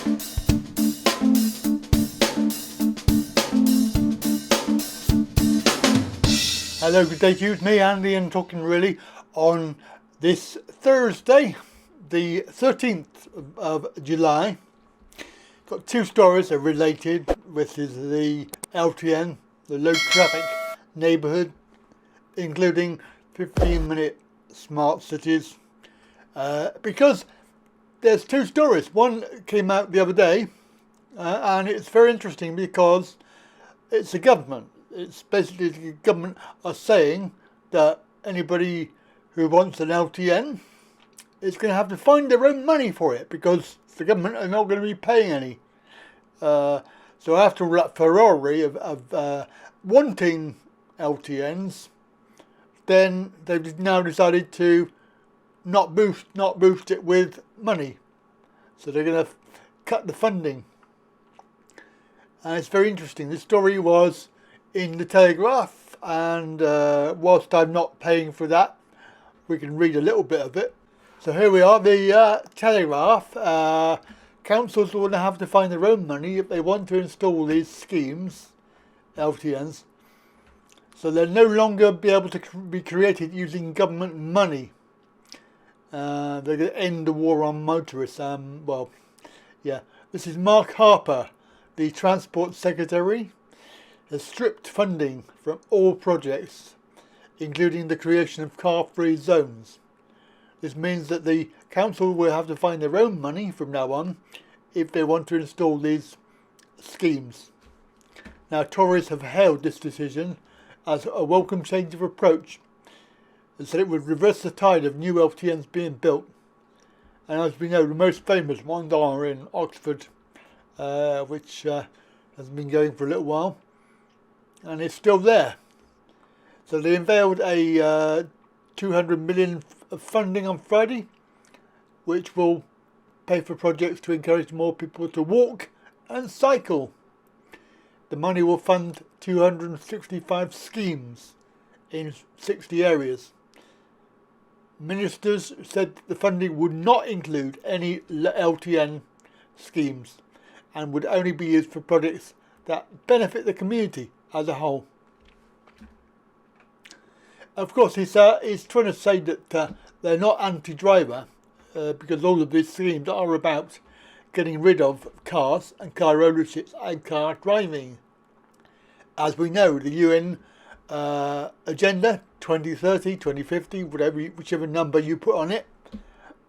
Hello, good day to you. It's me, Andy, and Talkin really on this Thursday, the 13th of July. Got two stories that are related, which is the LTN, the low traffic neighbourhood, including 15-minute smart cities. Because there's two stories. One came out the other day, and it's very interesting because it's the government. It's basically the government are saying that anybody who wants an LTN is going to have to find their own money for it because the government are not going to be paying any. So after that Ferrari of wanting LTNs, then they've now decided to not boost it with money. So they're going to cut the funding. And it's very interesting. This story was in the Telegraph, and whilst I'm not paying for that, we can read a little bit of it. So here we are, the Telegraph. Councils will have to find their own money if they want to install these schemes, LTNs. So they'll no longer be able to be created using government money. They're going to end the war on motorists. This is Mark Harper, the Transport Secretary, has stripped funding from all projects, including the creation of car-free zones. This means that the council will have to find their own money from now on if they want to install these schemes. Now, Tories have hailed this decision as a welcome change of approach and said it would reverse the tide of new LTNs being built. And as we know, the most famous ones are in Oxford, which has been going for a little while, and it's still there. So they unveiled a 200 million of funding on Friday, which will pay for projects to encourage more people to walk and cycle. The money will fund 265 schemes in 60 areas. Ministers said the funding would not include any LTN schemes and would only be used for projects that benefit the community as a whole. Of course, he's trying to say that they're not anti-driver because all of these schemes are about getting rid of cars and car ownerships and car driving. As we know, the UN Agenda 2030, 2050, whichever number you put on it,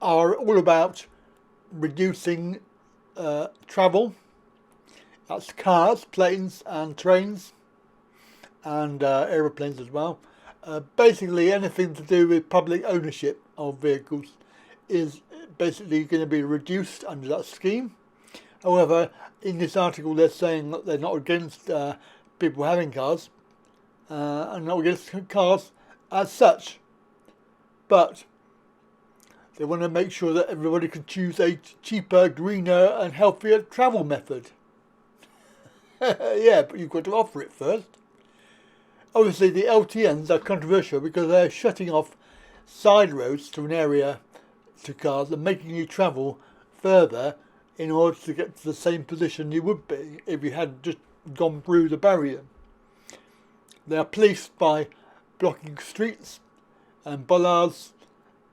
are all about reducing travel. That's cars, planes and trains and aeroplanes as well. Basically anything to do with public ownership of vehicles is basically going to be reduced under that scheme. However, in this article they're saying that they're not against people having cars and not against cars as such, but they want to make sure that everybody can choose a cheaper, greener and healthier travel method. Yeah, but you've got to offer it first. Obviously the LTNs are controversial because they're shutting off side roads to an area to cars and making you travel further in order to get to the same position you would be if you had just gone through the barrier. They are policed by blocking streets and bollards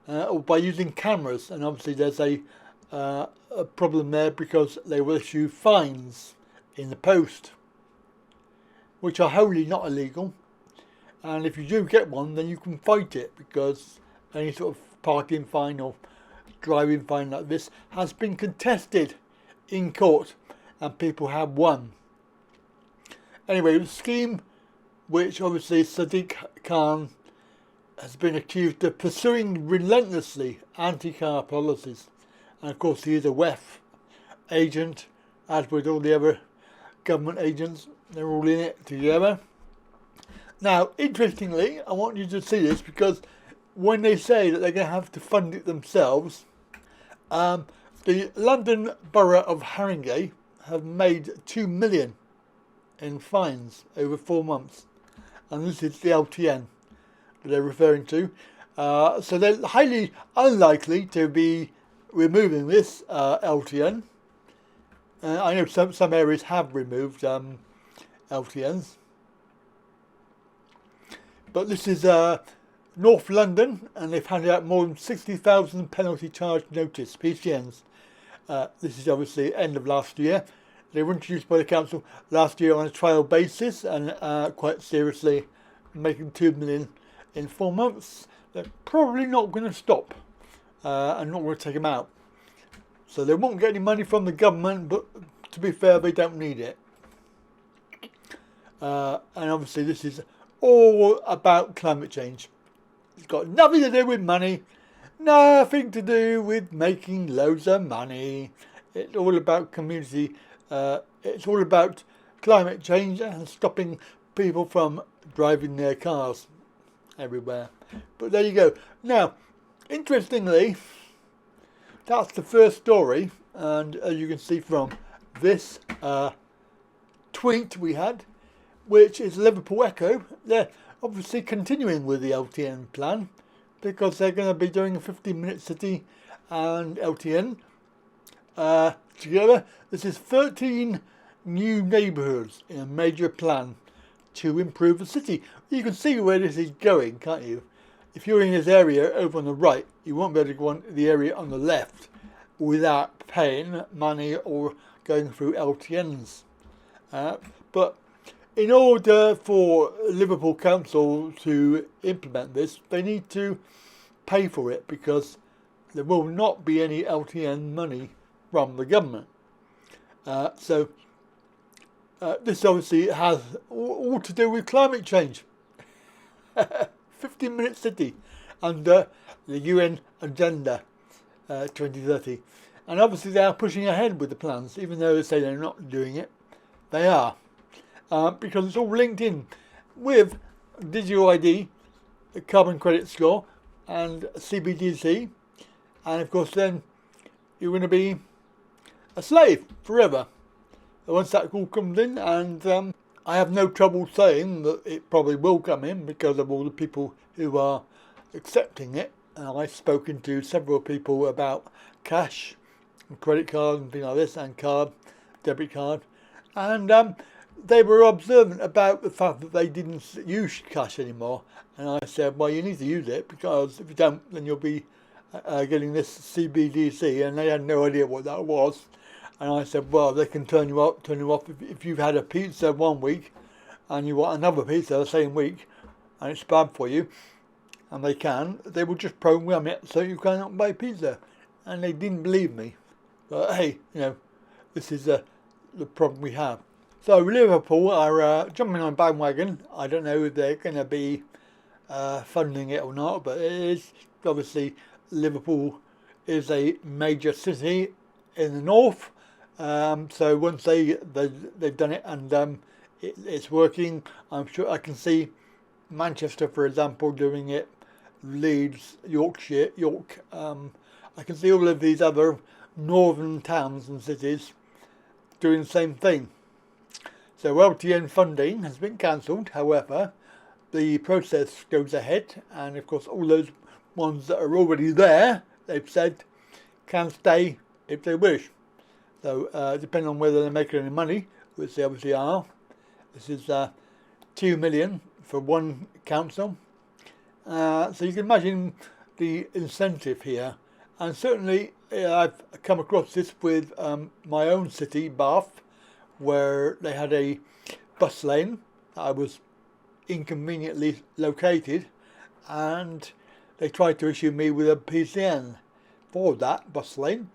or by using cameras, and obviously there's a problem there because they will issue fines in the post, which are wholly not illegal. And if you do get one, then you can fight it because any sort of parking fine or driving fine like this has been contested in court and people have won. Anyway, the scheme, which obviously Sadiq Khan has been accused of pursuing relentlessly anti-car policies, and of course he is a WEF agent, as with all the other government agents. They're all in it together. Now, interestingly, I want you to see this because when they say that they're going to have to fund it themselves, the London Borough of Harringay have made 2 million in fines over 4 months, and this is the LTN that they're referring to. So they're highly unlikely to be removing this LTN, I know some areas have removed LTNs, but this is North London, and they've handed out more than 60,000 penalty charge notice, PCNs. This is obviously end of last year. They were introduced by the council last year on a trial basis, and quite seriously, making 2 million in 4 months. They're probably not going to stop and not going to take them out. So they won't get any money from the government, but to be fair, they don't need it. And obviously this is all about climate change. It's got nothing to do with money, nothing to do with making loads of money. It's all about community, it's all about climate change and stopping people from driving their cars everywhere. But there you go. Now, interestingly, that's the first story, and as you can see from this tweet we had, which is Liverpool Echo, they're obviously continuing with the LTN plan because they're going to be doing a 15-minute city and LTN together. This is 13 new neighbourhoods in a major plan to improve the city. You can see where this is going, can't you? If you're in this area over on the right, you won't be able to go on the area on the left without paying money or going through LTNs. But in order for Liverpool Council to implement this, they need to pay for it because there will not be any LTN money from the government. So this obviously has all to do with climate change. 15-minute city under the UN Agenda 2030. And obviously they are pushing ahead with the plans, even though they say they're not doing it. They are. Because it's all linked in with digital ID, the carbon credit score, and CBDC. And of course then you're going to be a slave forever once that all comes in. And I have no trouble saying that it probably will come in because of all the people who are accepting it. I've spoken to several people about cash and credit card and things like this, and card, debit card, and they were observant about the fact that they didn't use cash anymore. And I said, well, you need to use it because if you don't, then you'll be getting this CBDC, and they had no idea what that was. And I said, well, they can turn you off if you've had a pizza one week and you want another pizza the same week and it's bad for you, and they will just program it so you cannot buy pizza. And they didn't believe me. But hey, this is the problem we have. So Liverpool are jumping on a bandwagon. I don't know if they're going to be funding it or not, but it is obviously Liverpool is a major city in the north. So once they've done it and it's working, I'm sure I can see Manchester, for example, doing it. Leeds, Yorkshire, York. I can see all of these other northern towns and cities doing the same thing. So LTN funding has been cancelled. However, the process goes ahead, and of course all those ones that are already there, they've said, can stay if they wish. So depending on whether they're making any money, which they obviously are. This is 2 million for one council. So you can imagine the incentive here. And certainly I've come across this with my own city, Bath, where they had a bus lane that I was inconveniently located, and they tried to issue me with a PCN for that bus lane.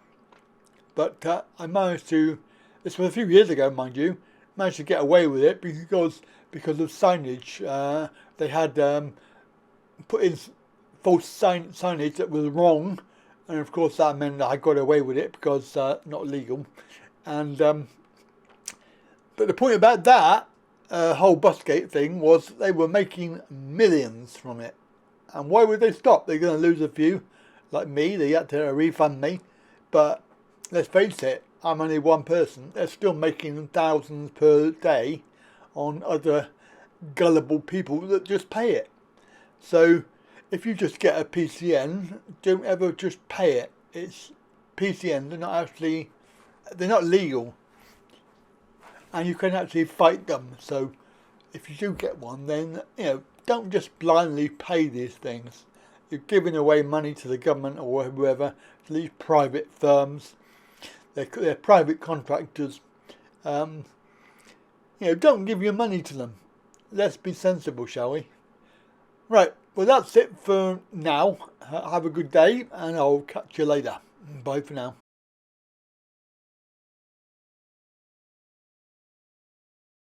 But I managed to, this was a few years ago mind you, managed to get away with it because of signage. They had put in false signage that was wrong, and of course that meant that I got away with it because not legal. And but the point about that whole busgate thing was they were making millions from it. And why would they stop? They're going to lose a few, like me. They had to refund me. But let's face it, I'm only one person. They're still making thousands per day on other gullible people that just pay it. So if you just get a PCN, don't ever just pay it. It's PCN. They're not legal. and you can actually fight them. So if you do get one, then don't just blindly pay these things. You're giving away money to the government or whoever, to these private firms. They're private contractors. Don't give your money to them. Let's be sensible, shall we? Right, well that's it for now. Have a good day, and I'll catch you later. Bye for now.